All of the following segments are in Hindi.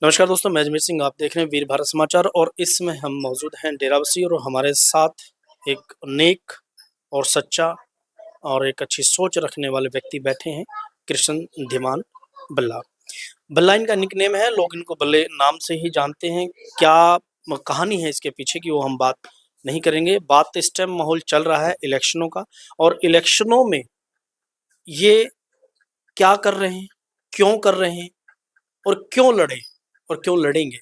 नमस्कार दोस्तों, मैं अजमेर सिंह। आप देख रहे हैं वीर भारत समाचार और इसमें हम मौजूद हैं डेराबस्सी और हमारे साथ एक नेक और सच्चा और एक अच्छी सोच रखने वाले व्यक्ति बैठे हैं, कृष्ण धीमान बल्ला। बल्ला इनका निकनेम है, लोग इनको बल्ले नाम से ही जानते हैं। क्या कहानी है इसके पीछे की वो हम बात नहीं करेंगे। बात इस टाइम माहौल चल रहा है इलेक्शनों का और इलेक्शनों में ये क्या कर रहे हैं, क्यों कर रहे हैं और क्यों लड़े और क्यों लड़ेंगे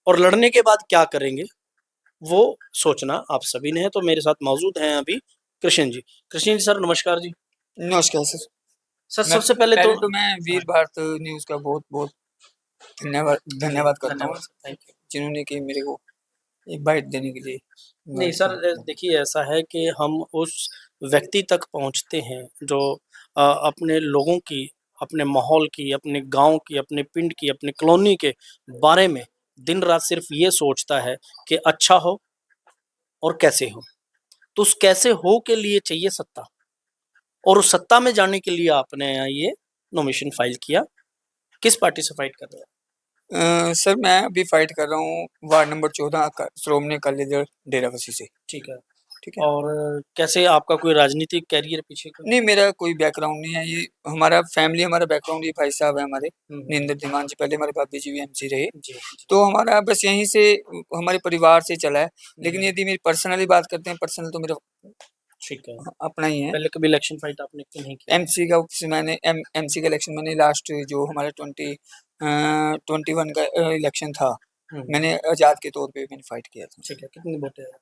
और लड़ने के बाद क्या करेंगे, वो सोचना आप सभी ने है। तो मेरे साथ मौजूद हैं अभी कृष्ण जी। कृष्ण जी सर, नमस्कार जी। नमस्कार सर। सर मैं सबसे पहले तो मैं वीर हाँ, भारत न्यूज़ का बहुत-बहुत धन्यवाद करता हूँ, धन्यवाद सर, थैंक यू। जिन्होंने कि मेरे को एक बाइट देने के लिए नहीं इनवाइट सर, किया। देखिए ऐसा है कि हम उस व्यक्ति तक पहुंचते हैं जो अपने लोगों की, अपने माहौल की, अपने गांव की, अपने पिंड की, अपने कॉलोनी के बारे में दिन रात सिर्फ ये सोचता है कि अच्छा हो और कैसे हो। तो उस कैसे हो के लिए चाहिए सत्ता, और उस सत्ता में जाने के लिए आपने ये नॉमिनेशन फाइल किया। किस पार्टी से फाइट कर रहे हैं? सर मैं अभी फाइट कर रहा हूँ वार्ड नंबर 14 का श्रोमणी अकाली दल डेराबस्सी से। ठीक है। ठीक है? और कैसे आपका कोई राजनीतिक कैरियर पीछे का? नहीं, मेरा कोई बैकग्राउंड नहीं है, ये हमारा फैमिली, हमारा बैकग्राउंड ये भाई साहब है हमारे, हुँ, हुँ। निंदर धीमान जी, पहले हमारे भाभी जी भी एमसी रहे। जी, जी। तो हमारा बस यहीं से हमारे परिवार से चला है। लेकिन हुँ, यदि मेरी पर्सनली बात करते हैं, पर्सनल तो मेरा ठीक है। अपना ही है। पहले कभी इलेक्शन फाइट आपने क्यों नहीं किया? एमसी का मैंने एमसी का इलेक्शन मैंने लास्ट जो हमारा 21 का इलेक्शन था, हुँ, मैंने आज़ाद के तौर पे मैंने फाइट किया था। ठीक है। कितनी वोटें हैं?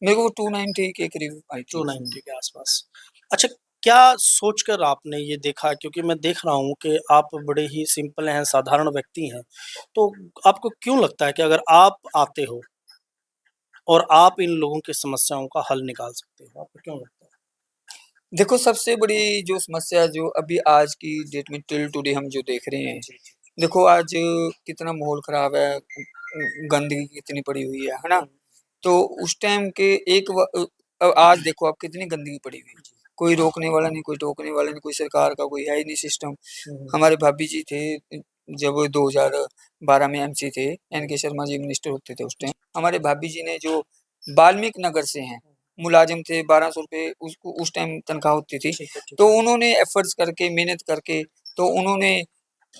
मेरे को 290 के करीब आई थी। 290 के आसपास। अच्छा, क्या सोचकर आपने ये देखा, क्योंकि मैं देख रहा हूँ कि आप बड़े ही सिंपल हैं, साधारण व्यक्ति हैं। तो आपको क्यों लगता है कि अगर आप आते हो और आप इन लोगों की समस्याओं का हल निकाल सकते हो, आपको क्यों लगता है? देखो, सबसे बड़ी जो समस्या जो अभी आज की डेट में टिल टुडे हम जो देख रहे हैं, जी, जी। देखो आज कितना माहौल खराब है, गंदगी कितनी पड़ी हुई है ना? हुँ, तो उस टाइम के आज देखो आप कितनी गंदगी पड़ी हुई है। जी। कोई रोकने वाला नहीं, कोई टोकने वाला नहीं, कोई सरकार का कोई है ही नहीं सिस्टम। हुँ, हुँ। हमारे भाभी जी थे जब 2012 में एमसी थे, एनके शर्मा जी मिनिस्टर होते थे उस टाइम। हमारे भाभी जी ने जो वाल्मीकि नगर से हैं, मुलाजिम थे, 1200 रुपए उसको उस टाइम तनख्वाह होती थी। ठीक है, ठीक तो है। उन्होंने एफर्ट्स करके, मेहनत करके, तो उन्होंने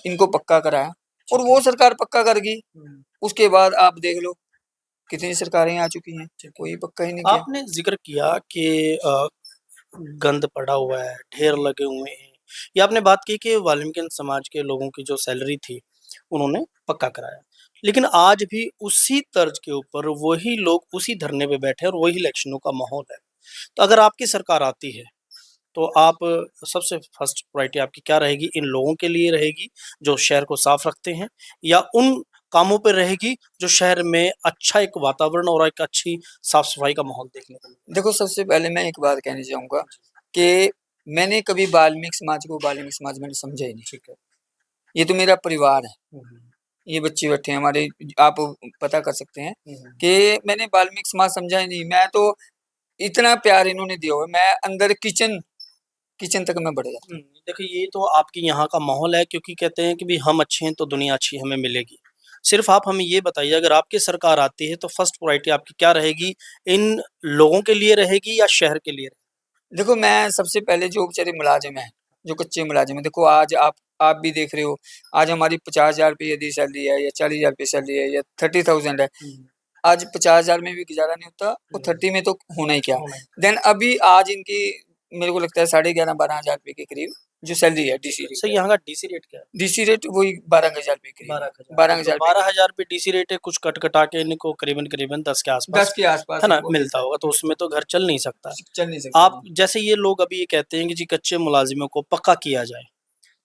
इनको पक्का कराया और ठीक है। वो सरकार पक्का कर गई। हुँ, उसके बाद आप देख लो कितनी सरकारें आ चुकी हैं, ठीक है। कोई पक्का ही नहीं किया। आपने ज़िक्र किया कि गंद पड़ा हुआ है, ढेर लगे हुए हैं। ये आपने बात की कि वाल्मीकि समाज के लोगों की जो सैलरी थी, उन्होंने पक्का कराया। लेकिन आज भी उसी तर्ज के ऊपर वही लोग उसी धरने पे बैठे हैं और वही इलेक्शनों का माहौल है। तो अगर आपकी सरकार आती है, तो आप सबसे फर्स्ट प्रायोरिटी आपकी क्या रहेगी? इन लोगों के लिए रहेगी जो शहर को साफ रखते हैं, या उन कामों पे रहेगी जो शहर में अच्छा एक वातावरण और एक अच्छी साफ-सफाई का माहौल देखने को मिले? देखो, सबसे पहले मैं एक बात कहना चाहूँगा कि मैंने कभी वाल्मीकि समाज को वाल्मीकि समाज मैंने समझा ही नहीं। ठीक है। ये तो मेरा परिवार है, हुँ, हुँ। ये बच्चे बैठे हैं हमारे, आप पता कर सकते हैं हुँ, हुँ। कि मैंने वाल्मीकि समाज समझा ही नहीं। मैं तो इतना प्यार इन्होंने दिया हुआ है, मैं अंदर किचन किचन तक मैं बढ़ जाता हुँ, हूँ। देखिए ये तो आपके यहाँ का माहौल है, क्योंकि कहते हैं कि भई हम अच्छे हैं तो दुनिया अच्छी हमें मिलेगी। सिर्फ़ आप हमें ये बताइए, अगर आपकी सरकार आती है तो फर्स्ट प्रायोरिटी आपकी क्या रहेगी? इन लोगों के लिए रहेगी या शहर के लिए? देखो, मैं सबसे पहले जो बेचारे मुलाज़िम हैं, जो कच्चे मुलाज़िम हैं, देखो आज आप भी देख रहे हो, आज हमारी 50,000 रुपए यदि सैलरी है या 40,000 रुपए सैलरी है या 30,000 है, हुँ, आज 50,000 में भी गुज़ारा नहीं होता और हुँ, 30 में तो होना ही क्या। होना ही। देन अभी आज इनकी मेरे को लगता है 11,500-12,000 रुपए के करीब जो सैलरी है डीसी सर यहाँ का डीसी रेट क्या है? डीसी रेट वही 12,000 रुपए करीब है, 12,000। मतलब 12,000 रुपए करीब, 12,000 पे डीसी रेट है, कुछ कट-कटा के इनको करीबन-करीबन 10 के 10 आस-पास, के आस-पास है ना, इनको मिलता मिलता है, होगा, तो उसमें तो घर चल नहीं सकता। चल नहीं सकता आप जी। जैसे ये लोग अभी ये कहते हैं कि जी कच्चे मुलाज़िमों को पक्का किया जाए,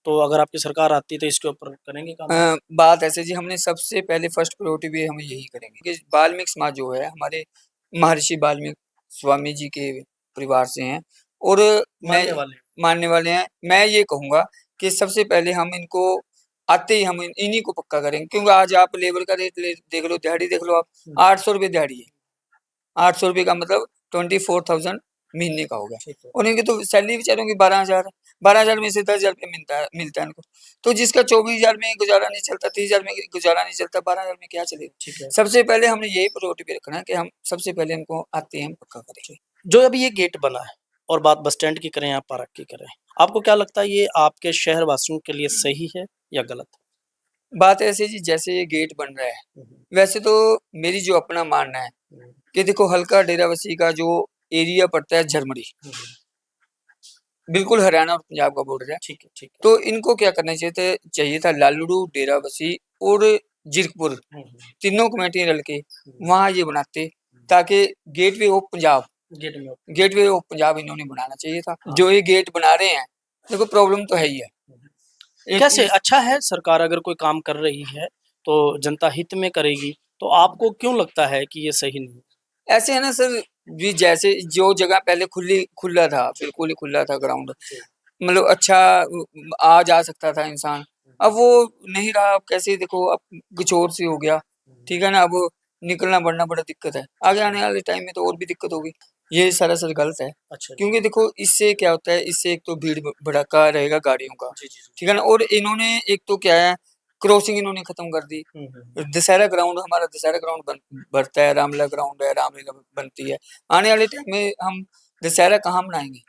तो अगर आपकी सरकार आती है तो इसके ऊपर करेंगे काम? बात ऐसे जी, हमने सबसे पहले फर्स्ट प्रायोरिटी भी हम यही करेंगे कि वाल्मीकि समाज जो है हमारे महर्षि वाल्मीकि स्वामी जी के परिवार से हैं और मैं मानने वाले हैं। मानने वाले हैं। मैं ये कहूँगा कि सबसे पहले हम इनको आते ही हम इन्हीं को पक्का करेंगे, क्योंकि आज आप लेबर का रेट देख लो, दिहाड़ी देख लो आप, हुँ, 800 रुपये दिहाड़ी है। 800 रुपये का मतलब 24,000 महीने का हो गया ठीक है। और इनकी तो सैलरी बेचारों की 12,000 है। 12,000 में से 10,000 रुपये मिलता है इनको। तो जिसका 24,000 में गुजारा नहीं चलता, 30,000 में गुजारा नहीं चलता, 12,000 में क्या चलेगा? ठीक है। सबसे पहले हमने यही प्रायोरिटी पे रखना है कि हम सबसे पहले इनको आते हैं पक्का करें। जो अभी ये गेट बना है और बात बस स्टैंड की करें या पार्क की करें, आपको क्या लगता है ये आपके शहर वासियों के लिए सही है या गलत? बात ऐसे जी, जैसे ये गेट बन रहा है, वैसे तो मेरी जो अपना मानना है कि देखो हल्का डेराबस्सी का जो एरिया पड़ता है झरमरी, बिल्कुल हरियाणा और पंजाब का बॉर्डर है। ठीक है, ठीक है। तो इनको क्या करना चाहिए था लालड़ू, डेराबस्सी और जीरकपुर तीनों कमेटी रल के वहाँ ये बनाते ताकि गेटवे ऑफ पंजाब इन्होंने बनाना चाहिए था। जो ये गेट बना रहे हैं, देखो प्रॉब्लम तो है ही है। कैसे अच्छा है सरकार अगर कोई काम कर रही है तो जनता हित में करेगी, तो आपको क्यों लगता है कि ये सही नहीं? ऐसे है ना सर, जी जैसे जो जगह पहले खुला था, बिल्कुल ही खुला था ग्राउंड, मतलब अच्छा आ जा सकता था इंसान, अब वो नहीं रहा। अब कैसे देखो अब कुछ सी हो गया, ठीक है ना, अब निकलना बढ़ना बड़ा दिक्कत है। आगे आने वाले टाइम में तो और भी दिक्कत होगी। ये सरासर गलत है। अच्छा। क्योंकि देखो इससे क्या होता है, इससे एक तो भीड़ भड़का रहेगा गाड़ियों का, ठीक है ना, और इन्होंने एक तो क्या है, क्रॉसिंग इन्होंने खत्म कर दी। दशहरा ग्राउंड, हमारा दशहरा ग्राउंड बढ़ता है, रामलीला ग्राउंड है, रामलीला बनती है। आने वाले टाइम में हम दशहरा कहाँ मनाएंगे,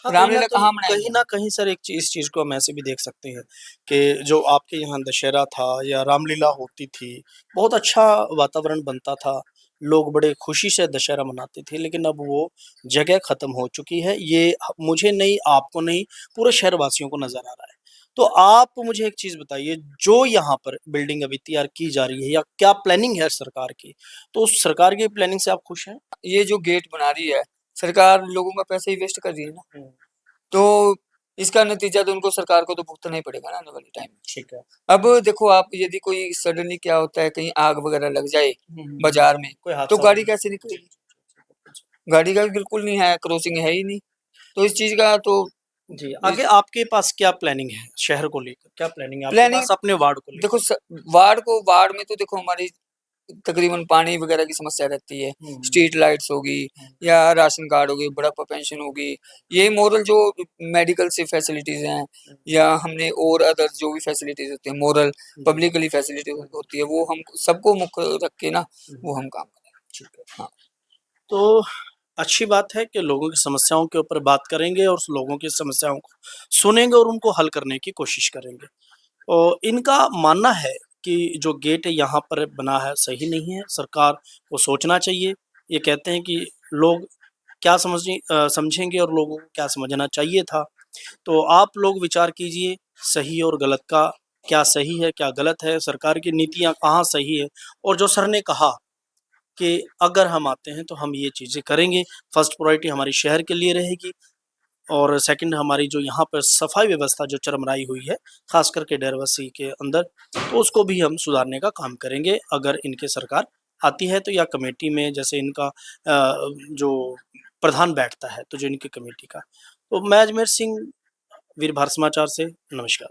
रामलीला कहाँ कहीं मनाएंगे? ना कहीं सर एक चीज, इस चीज को हम ऐसे भी देख सकते हैं कि जो आपके यहाँ दशहरा था या रामलीला होती थी, बहुत अच्छा वातावरण बनता था, लोग बड़े खुशी से दशहरा मनाते थे, लेकिन अब वो जगह खत्म हो चुकी है। ये मुझे नहीं, आपको नहीं, पूरे शहर वासियों को नजर आ रहा है। तो आप मुझे एक चीज बताइए, जो यहाँ पर बिल्डिंग अभी तैयार की जा रही है या क्या प्लानिंग है सरकार की, तो उस सरकार की प्लानिंग से आप खुश हैं? ये जो गेट बना रही है सरकार, लोगों का पैसा ही वेस्ट कर रही है ना, तो इसका नतीजा तो उनको सरकार को तो भुगतना ही पड़ेगा ना आने वाले टाइम में। ठीक है। अब देखो आप, यदि कोई सडनली क्या होता है, कहीं आग वगैरह लग जाए बाजार में, कोई तो हादसा गाड़ी हो कैसे निकलेगी? गाड़ी का भी बिल्कुल नहीं है, क्रॉसिंग है ही नहीं। तो इस चीज का तो जी, आगे आपके पास क्या प्लानिंग है शहर को लेकर? क्या प्लानिंग है आपके प्लानिंग, पास अपने वार्ड को देखो लेकर? वार्ड में तो देखो हमारी तकरीबन पानी वगैरह की समस्या रहती है, स्ट्रीट लाइट्स होगी या राशन कार्ड होगी, बुढ़ापा पेंशन होगी, ये मोरल जो मेडिकल से फैसिलिटीज हैं, या हमने और अदर जो भी फैसिलिटीज होती है, मोरल पब्लिकली फैसिलिटी होती है, वो हम सबको मुख्य रख के ना वो हम काम करें। ठीक है। हाँ, तो अच्छी बात है कि लोगों की समस्याओं के ऊपर बात करेंगे और उस लोगों की समस्याओं को सुनेंगे और उनको हल करने की कोशिश करेंगे। और इनका मानना है कि जो गेट यहाँ पर बना है सही नहीं है, सरकार को सोचना चाहिए। ये कहते हैं कि लोग क्या समझेंगे और लोगों को क्या समझना चाहिए था। तो आप लोग विचार कीजिए, सही और गलत का, क्या सही है, क्या गलत है, सरकार की नीतियाँ कहाँ सही है। और जो सर ने कहा कि अगर हम आते हैं तो हम ये चीज़ें करेंगे, फर्स्ट प्रायोरिटी हमारी शहर के लिए रहेगी और सेकंड हमारी जो यहाँ पर सफाई व्यवस्था जो चरमराई हुई है, खास करके डेराबस्सी के अंदर, तो उसको भी हम सुधारने का काम करेंगे अगर इनके सरकार आती है तो, या कमेटी में जैसे इनका जो प्रधान बैठता है तो जो इनकी कमेटी का। तो मैं अजमेर सिंह, वीर भारत समाचार से नमस्कार।